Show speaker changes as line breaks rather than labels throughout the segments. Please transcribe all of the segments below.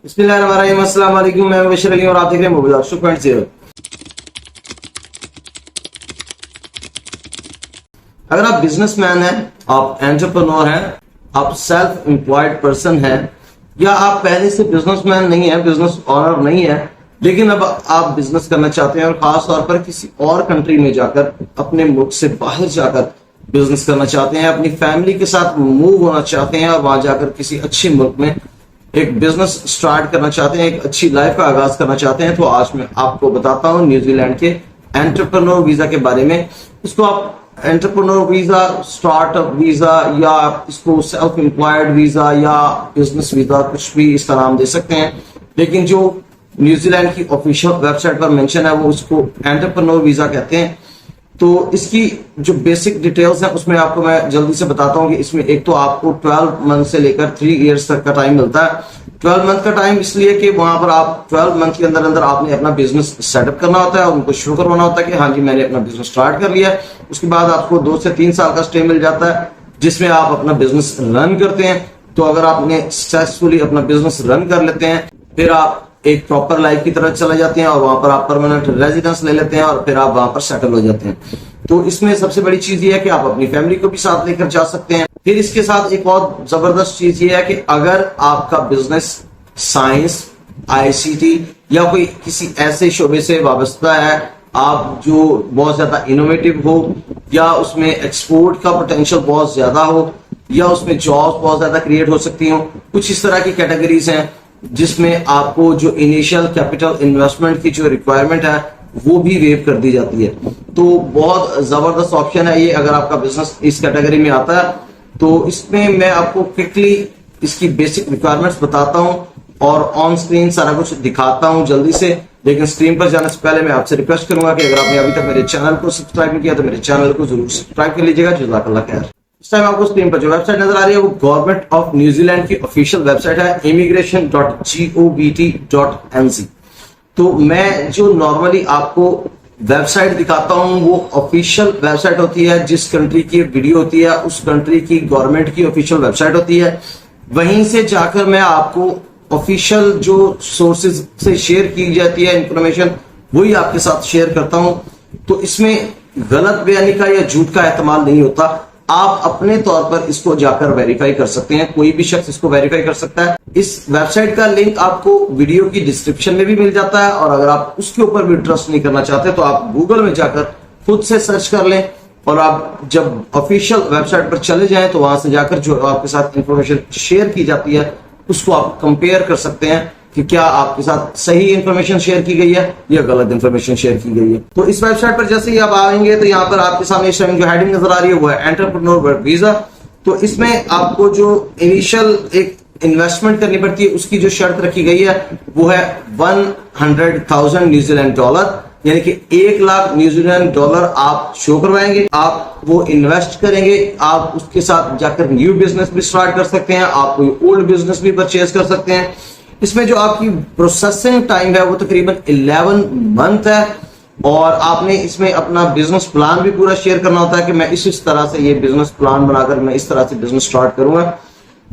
बिस्मिल्लाहिर्रहमानिर्रहीम। अस्सलाम वालेकुम। मैं बशर अली और आप देख रहे हैं मोबाइल 2.0। अगर आप बिजनेसमैन हैं, आप एंटरप्रेन्योर हैं, आप सेल्फ एम्प्लॉयड पर्सन हैं, या आप पहले से बिजनेसमैन नहीं है, बिजनेस ओनर नहीं है, लेकिन अब आप बिजनेस करना चाहते हैं और खास तौर पर किसी और कंट्री में जाकर, अपने मुल्क से बाहर जाकर बिजनेस करना चाहते हैं, अपनी फैमिली के साथ मूव होना चाहते हैं और वहां जाकर किसी अच्छे मुल्क में एक बिजनेस स्टार्ट करना चाहते हैं, एक अच्छी लाइफ का आगाज करना चाहते हैं, तो आज मैं आपको बताता हूं न्यूजीलैंड के एंटरप्रेन्योर वीजा के बारे में। इसको आप एंटरप्रेन्योर वीजा, स्टार्टअप वीजा, या इसको सेल्फ एम्प्लॉयड वीजा या बिजनेस वीजा, कुछ भी इसका नाम दे सकते हैं, लेकिन जो न्यूजीलैंड की ऑफिशियल वेबसाइट पर मेंशन है वो इसको एंटरप्रेन्योर वीजा कहते हैं। तो इसकी जो बेसिक डिटेल्स हैं उसमें आपको मैं जल्दी से बताता हूं कि इसमें एक तो आपको 12 मंथ से लेकर 3 इयर्स तक का टाइम मिलता है। 12 मंथ का टाइम इसलिए कि वहां पर आप 12 मंथ के अंदर अंदर आपने अपना बिजनेस सेटअप करना होता है और उनको शुरू करवाना होता है कि हाँ जी मैंने अपना बिजनेस स्टार्ट कर लिया है। उसके बाद आपको 2 से 3 साल का स्टे मिल जाता है जिसमें आप अपना बिजनेस रन करते हैं। तो अगर आपने सक्सेसफुली अपना बिजनेस रन कर लेते हैं, फिर आप एक प्रॉपर लाइफ की तरह चले जाते हैं और वहां पर आप परमानेंट रेजिडेंस ले लेते हैं और फिर आप वहां पर सेटल हो जाते हैं। तो इसमें सबसे बड़ी चीज ये है कि आप अपनी फैमिली को भी साथ लेकर जा सकते हैं। फिर इसके साथ एक और जबरदस्त चीज ये है कि अगर आपका बिजनेस साइंस, आईसीटी या कोई किसी ऐसे शोबे से वाबस्ता है, आप जो बहुत ज्यादा इनोवेटिव हो, या उसमें एक्सपोर्ट का पोटेंशियल बहुत ज्यादा हो, या उसमें जॉब बहुत ज्यादा क्रिएट हो सकती हो, कुछ इस तरह की कैटेगरीज हैं जिसमें आपको जो इनिशियल कैपिटल इन्वेस्टमेंट की जो रिक्वायरमेंट है वो भी वेव कर दी जाती है। तो बहुत जबरदस्त ऑप्शन है ये अगर आपका बिजनेस इस कैटेगरी में आता है। तो इसमें मैं आपको क्विकली इसकी बेसिक रिक्वायरमेंट्स बताता हूं और ऑन स्क्रीन सारा कुछ दिखाता हूं जल्दी से। लेकिन स्क्रीन पर जाने से पहले मैं आपसे रिक्वेस्ट करूंगा कि अगर आपने अभी तक मेरे चैनल को सब्सक्राइब नहीं किया तो मेरे चैनल को जरूर सब्सक्राइब कर लीजिएगा। जज़ाकल्लाह खैर। इस टाइम आपको स्क्रीन पर जो वेबसाइट नजर आ रही है वो गवर्नमेंट ऑफ न्यूजीलैंड की ऑफिशियल वेबसाइट है, immigration.gov.nz। तो मैं जो नॉर्मली आपको वेबसाइट दिखाता हूं वो ऑफिशियल वेबसाइट होती है। जिस कंट्री की वीडियो होती है उस कंट्री की गवर्नमेंट की ऑफिशियल वेबसाइट होती है। वहीं से जाकर मैं आपको ऑफिशियल जो सोर्सेज से शेयर की जाती है इंफॉर्मेशन वही आपके साथ शेयर करता हूं। तो इसमें गलत बयानी का या झूठ का इस्तेमाल नहीं होता। आप अपने तौर पर इसको जाकर वेरीफाई कर सकते हैं, कोई भी शख्स इसको वेरीफाई कर सकता है। इस वेबसाइट का लिंक आपको वीडियो की डिस्क्रिप्शन में भी मिल जाता है और अगर आप उसके ऊपर भी ट्रस्ट नहीं करना चाहते तो आप गूगल में जाकर खुद से सर्च कर लें और आप जब ऑफिशियल वेबसाइट पर चले जाएं तो वहां से जाकर जो आपके साथ इंफॉर्मेशन शेयर की जाती है उसको आप कंपेयर कर सकते हैं कि क्या आपके साथ सही इंफॉर्मेशन शेयर की गई है या गलत इंफॉर्मेशन शेयर की गई है। तो इस वेबसाइट पर जैसे ही आप आएंगे तो यहाँ पर आपके सामने इस टाइम जो हेडिंग नजर आ रही है वो है एंटरप्रेन्योर वर्क वीजा। तो इसमें आपको जो इनिशियल एक इन्वेस्टमेंट करनी पड़ती है उसकी जो शर्त रखी गई है वो है 100,000 न्यूजीलैंड डॉलर, यानी कि 1 लाख न्यूजीलैंड डॉलर आप शो करवाएंगे। आप वो इन्वेस्ट करेंगे, आप उसके साथ जाकर न्यू बिजनेस भी स्टार्ट कर सकते हैं, आप कोई ओल्ड बिजनेस भी परचेज कर सकते हैं। इसमें जो आपकी प्रोसेसिंग टाइम है वो तकरीबन 11 मंथ है और आपने इसमें अपना बिजनेस प्लान भी पूरा शेयर करना होता है कि मैं इस तरह से ये बिजनेस प्लान बनाकर मैं इस तरह से बिजनेस स्टार्ट करूंगा।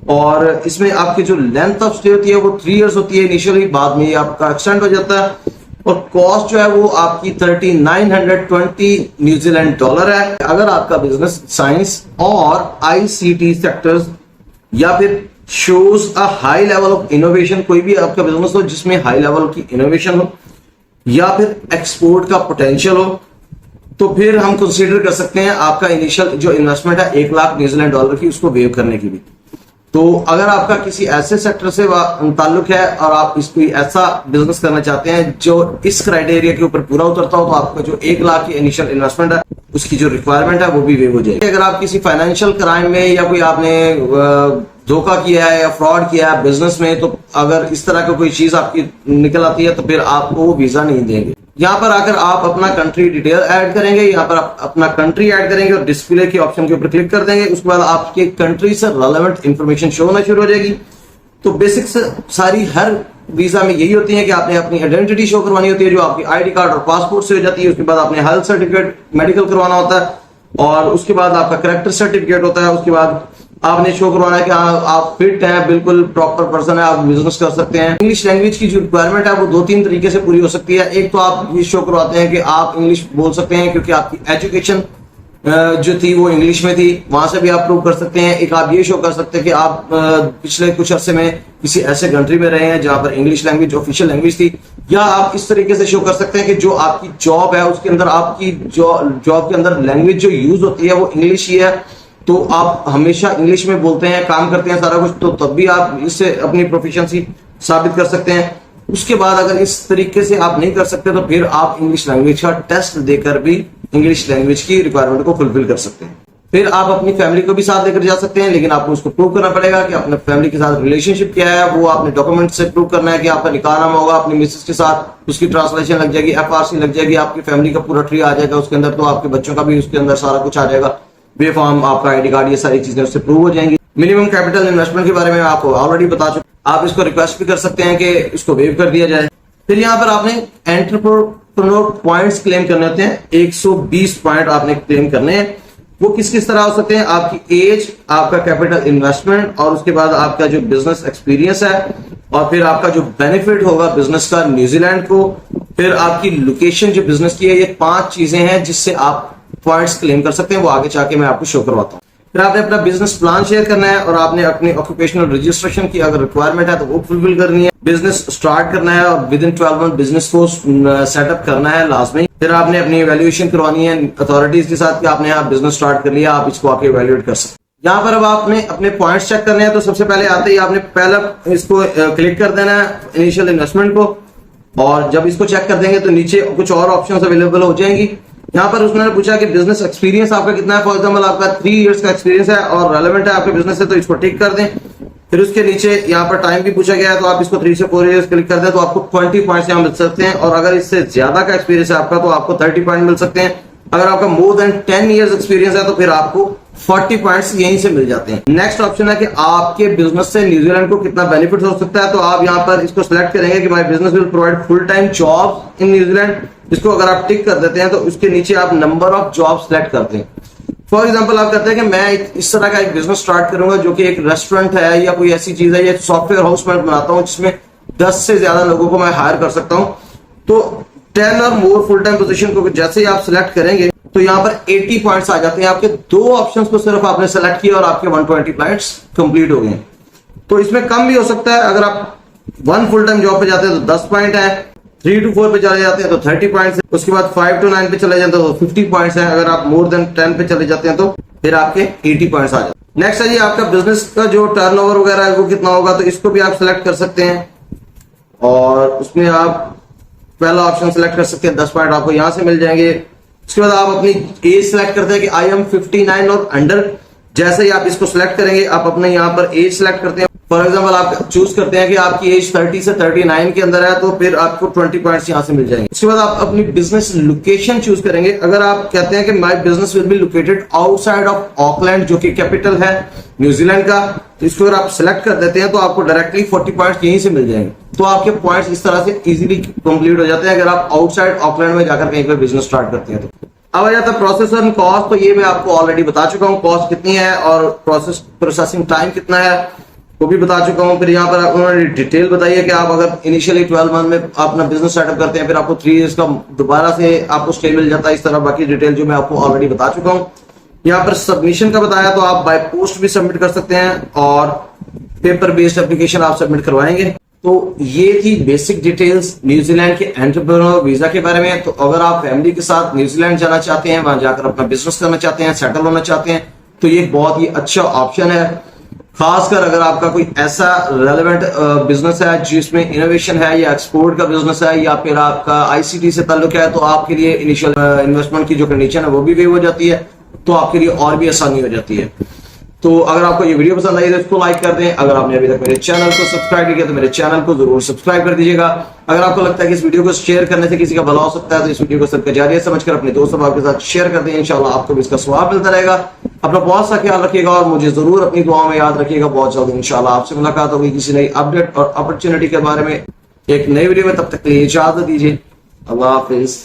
और इसमें आपकी जो लेंथ ऑफ स्टे होती है वो 3 इयर्स होती है इनिशियली, बाद में ये आपका एक्सटेंड हो जाता है और कॉस्ट जो है वो आपकी 3920 न्यूजीलैंड डॉलर है। अगर आपका बिजनेस साइंस और आईसीटी सेक्टर्स या फिर shows a high level of innovation, कोई भी आपका बिजनेस हो जिसमें हाई लेवल की इनोवेशन हो या फिर एक्सपोर्ट का पोटेंशियल हो, तो फिर हम कंसीडर कर सकते हैं आपका इनिशियल जो इन्वेस्टमेंट है 1 लाख न्यूजीलैंड डॉलर की उसको वेव करने की भी। तो अगर आपका किसी ऐसे सेक्टर से ताल्लुक है और आप कोई ऐसा बिजनेस करना चाहते हैं जो इस क्राइटेरिया के ऊपर पूरा उतरता हो तो आपका जो 1 लाख की इनिशियल इन्वेस्टमेंट है उसकी जो रिक्वायरमेंट है वो भी वेव हो जाएगी। अगर आप किसी फाइनेंशियल क्राइम में या कोई आपने धोखा किया है या फ्रॉड किया है बिजनेस में, तो अगर इस तरह की कोई चीज आपकी निकल आती है तो फिर आपको वो वीजा नहीं देंगे। यहाँ पर आकर आप अपना कंट्री डिटेल ऐड करेंगे, यहाँ पर आप अपना कंट्री ऐड करेंगे और डिस्प्ले के ऑप्शन के ऊपर क्लिक कर देंगे। उसके बाद आपके कंट्री से रेलेवेंट इंफॉर्मेशन शो होना शुरू हो जाएगी। तो बेसिक सारी हर वीजा में यही होती है कि आपने अपनी आइडेंटिटी शो करवानी होती है जो आपकी आईडी कार्ड और पासपोर्ट से हो जाती है। उसके बाद आपने हेल्थ सर्टिफिकेट, मेडिकल करवाना होता है और उसके बाद आपका कैरेक्टर सर्टिफिकेट होता है। उसके बाद आपने शो करवाना है कि आप फिट हैं, बिल्कुल प्रॉपर पर्सन है, आप बिजनेस कर सकते हैं। इंग्लिश लैंग्वेज की जो रिक्वायरमेंट है वो 2-3 तरीके से पूरी हो सकती है। एक तो आप ये शो करवाते हैं कि आप इंग्लिश बोल सकते हैं क्योंकि आपकी एजुकेशन जो थी वो इंग्लिश में थी, वहां से भी आप प्रूव कर सकते हैं। एक आप ये शो कर सकते हैं कि आप पिछले कुछ अरसे में किसी ऐसे कंट्री में रहे हैं जहां पर इंग्लिश लैंग्वेज ऑफिशियल लैंग्वेज थी। या आप इस तरीके से शो कर सकते हैं कि जो आपकी जॉब है उसके अंदर आपकी जॉब के अंदर लैंग्वेज जो यूज होती है वो इंग्लिश ही है, तो आप हमेशा इंग्लिश में बोलते हैं, काम करते हैं सारा कुछ, तो तब भी आप इससे अपनी प्रोफिशिएंसी साबित कर सकते हैं। उसके बाद अगर इस तरीके से आप नहीं कर सकते तो फिर आप इंग्लिश लैंग्वेज का टेस्ट देकर भी इंग्लिश लैंग्वेज की रिक्वायरमेंट को फुलफिल कर सकते हैं। फिर आप अपनी फैमिली को भी साथ लेकर जा सकते हैं, लेकिन आपको उसको प्रूव करना पड़ेगा कि अपने फैमिली के साथ रिलेशनशिप क्या है। वो आपने डॉक्यूमेंट से प्रूव करना है कि आपका निकाह नामा होगा अपनी मिसेस के साथ, उसकी ट्रांसलेशन लग जाएगी, FRC लग जाएगी, आपकी फैमिली का पूरा ट्री आ जाएगा उसके अंदर, तो आपके बच्चों का भी उसके अंदर सारा कुछ आ जाएगा, वे फॉर्म, आपका ID कार्ड, ये सारी चीजें उससे प्रूव हो जाएंगी। मिनिमम कैपिटल इन्वेस्टमेंट के बारे में आपको ऑलरेडी बता चुका, आप इसको रिक्वेस्ट भी कर सकते हैं कि इसको वेव कर दिया जाए। फिर यहाँ पर आपने एंटरप्रेन्योर पॉइंट्स क्लेम करने होते हैं, 120 पॉइंट आपने क्लेम करने हैं। वो किस किस तरह हो सकते हैं? आपकी एज, आपका कैपिटल इन्वेस्टमेंट, और उसके बाद आपका जो बिजनेस एक्सपीरियंस है, और फिर आपका जो बेनिफिट होगा बिजनेस का न्यूजीलैंड को, फिर आपकी लोकेशन जो बिजनेस की है। ये 5 चीजें हैं जिससे आप पॉइंट्स क्लेम कर सकते हैं, वो आगे जाके मैं आपको शो करवाता हूँ। फिर आपने अपना बिजनेस प्लान शेयर करना है और आपने अपनी ऑक्यूपेशनल रजिस्ट्रेशन की अगर रिक्वायरमेंट है तो वो फुलफिल करनी है। बिजनेस स्टार्ट करना है और विद इन 12 मंथ बिजनेस को सेटअप करना है लाजमी। फिर आपने अपनी इवैल्यूएशन करवानी है अथॉरिटीज के साथ कि आपने यहाँ बिजनेस स्टार्ट कर लिया, आप इसको आके इवैल्यूएट कर सकते हैं। यहाँ पर अब आपने अपने पॉइंट्स चेक करने हैं, तो सबसे पहले आते ही आपने पहला इसको क्लिक कर देना है इनिशियल इन्वेस्टमेंट को, और जब इसको चेक कर देंगे तो नीचे कुछ और ऑप्शंस अवेलेबल हो जाएंगी। यहाँ पर उसने पूछा कि बिजनेस एक्सपीरियंस आपका कितना है। फॉर एग्जांपल आपका 3 इयर्स का एक्सपीरियंस है और रेलेवेंट है आपके बिजनेस से, तो इसको टिक कर दें। फिर उसके नीचे यहाँ पर टाइम भी पूछा गया है, तो आप इसको 3 से 4 इयर्स क्लिक कर दें तो आपको 20 पॉइंट्स यहाँ मिल सकते हैं। और अगर इससे ज्यादा का एक्सपीरियंस है आपका तो आपको 30 पॉइंट मिल सकते हैं। अगर आपका मोर देन 10 इयर्स एक्सपीरियंस है तो फिर आपको 40 पॉइंट्स यहीं से मिल जाते हैं। नेक्स्ट ऑप्शन है कि आपके बिजनेस से न्यूजीलैंड को कितना बेनिफिट हो सकता है, तो आप यहाँ पर इसको सिलेक्ट करेंगे कि my business will provide full time job in New Zealand. इसको अगर आप टिक कर देते हैं तो उसके नीचे आप नंबर ऑफ जॉब सिलेक्ट करते हैं। फॉर एग्जांपल आप कहते हैं कि मैं इस तरह का एक बिजनेस स्टार्ट करूंगा जो कि एक रेस्टोरेंट है या कोई ऐसी चीज है, या सॉफ्टवेयर हाउस मैं बनाता हूं जिसमें 10 से ज्यादा लोगों को मैं हायर कर सकता हूं। तो 10 और मोर फुल टाइम पोजीशन को जैसे ही आप सिलेक्ट करेंगे तो यहाँ पर 80 पॉइंट्स आ जाते हैं। आपके 2 ऑप्शंस को सिर्फ आपने सेलेक्ट किया और आपके 120 पॉइंट्स कंप्लीट हो गए। तो इसमें कम भी हो सकता है। अगर आप 1 फुल टाइम जॉब पे जाते हैं तो 10 पॉइंट है, 3 to 4 पे चले जाते हैं तो 30 पॉइंट्स है, उसके बाद 5 to 9 पे चले जाते हैं तो 50 पॉइंट्स है। अगर आप मोर देन 10 पे चले जाते हैं तो फिर आपके 80 पॉइंट्स आ जाते हैं। नेक्स्ट है जी आपका बिजनेस का जो टर्नओवर वगैरह है वो कितना होगा, तो इसको भी आप सिलेक्ट कर सकते हैं और उसमें आप पहला ऑप्शन सिलेक्ट कर सकते हैं। 10 पॉइंट आपको यहां से मिल जाएंगे। उसके बाद आप अपनी एज सिलेक्ट करते हैं कि आई एम 59 और अंडर। जैसे ही आप इसको सिलेक्ट करेंगे आप अपने यहाँ पर एज सिलेक्ट करते हैं। फॉर एग्जांपल आप चूज करते हैं कि आपकी एज 30 से 39 के अंदर है तो फिर आपको 20 पॉइंट्स यहां से मिल जाएंगे। उसके बाद आप अपनी बिजनेस लोकेशन चूज करेंगे। अगर आप कहते हैं कि my business will be located outside of Auckland जो कि कैपिटल है न्यूजीलैंड का, तो इसको अगर आप सिलेक्ट कर देते हैं तो आपको डायरेक्टली 40 पॉइंट्स यहीं से मिल जाएंगे। तो आपके पॉइंट्स इस तरह से इजीली कंप्लीट हो जाते हैं अगर आप आउटसाइड ऑकलैंड में जाकर कहीं पर बिजनेस स्टार्ट करते हैं। तो अब आ जाता है प्रोसेस एंड कॉस्ट। तो ये मैं आपको ऑलरेडी बता चुका हूँ, कॉस्ट कितनी है और प्रोसेसिंग टाइम कितना है वो भी बता चुका हूँ। फिर यहाँ पर उन्होंने डिटेल बताई है कि आप अगर इनिशियली 12 मंथ में अपना बिजनेस सेटअप करते हैं फिर आपको 3 इयर्स का दोबारा से आपको स्टे मिल जाता है। इस तरह बाकी डिटेल जो मैं आपको ऑलरेडी बता चुका हूँ। यहाँ पर सबमिशन का बताया, तो आप बाय पोस्ट भी सबमिट कर सकते हैं और पेपर बेस्ड एप्लीकेशन आप सबमिट करवाएंगे। तो ये थी बेसिक डिटेल्स न्यूजीलैंड के एंटरप्रेन्योर वीजा के बारे में। तो अगर आप फैमिली के साथ न्यूजीलैंड जाना चाहते हैं, वहां जाकर अपना बिजनेस करना चाहते हैं, सेटल होना चाहते हैं, तो ये बहुत ही अच्छा ऑप्शन है। खासकर अगर आपका कोई ऐसा रेलेवेंट बिजनेस है जिसमें इनोवेशन है या एक्सपोर्ट का बिजनेस है या फिर आपका ICT से ताल्लुक है, तो आपके लिए इनिशियल इन्वेस्टमेंट की जो कंडीशन है वो भी वेव हो जाती है, तो आपके लिए और भी आसानी हो जाती है। तो अगर आपको ये वीडियो पसंद आई तो इसको लाइक कर दें। अगर आपने अभी तक मेरे चैनल को सब्सक्राइब नहीं किया तो मेरे चैनल को जरूर सब्सक्राइब कर दीजिएगा। अगर आपको लगता है कि इस वीडियो को शेयर करने से किसी का भला हो सकता है तो इस वीडियो को सदका जारिया समझकर अपने दोस्तों के साथ शेयर कर दें। इंशाल्लाह आपको भी इसका स्वाब मिलता रहेगा। अपना बहुत सा ख्याल रखिएगा और मुझे जरूर अपनी दुआ में याद रखिएगा। बहुत जल्द इंशाल्लाह आपसे मुलाकात होगी किसी नई अपडेट और अपॉर्चुनिटी के बारे में एक नई वीडियो में। तब तक के लिए इजाजत दीजिए। अल्लाह हाफिज।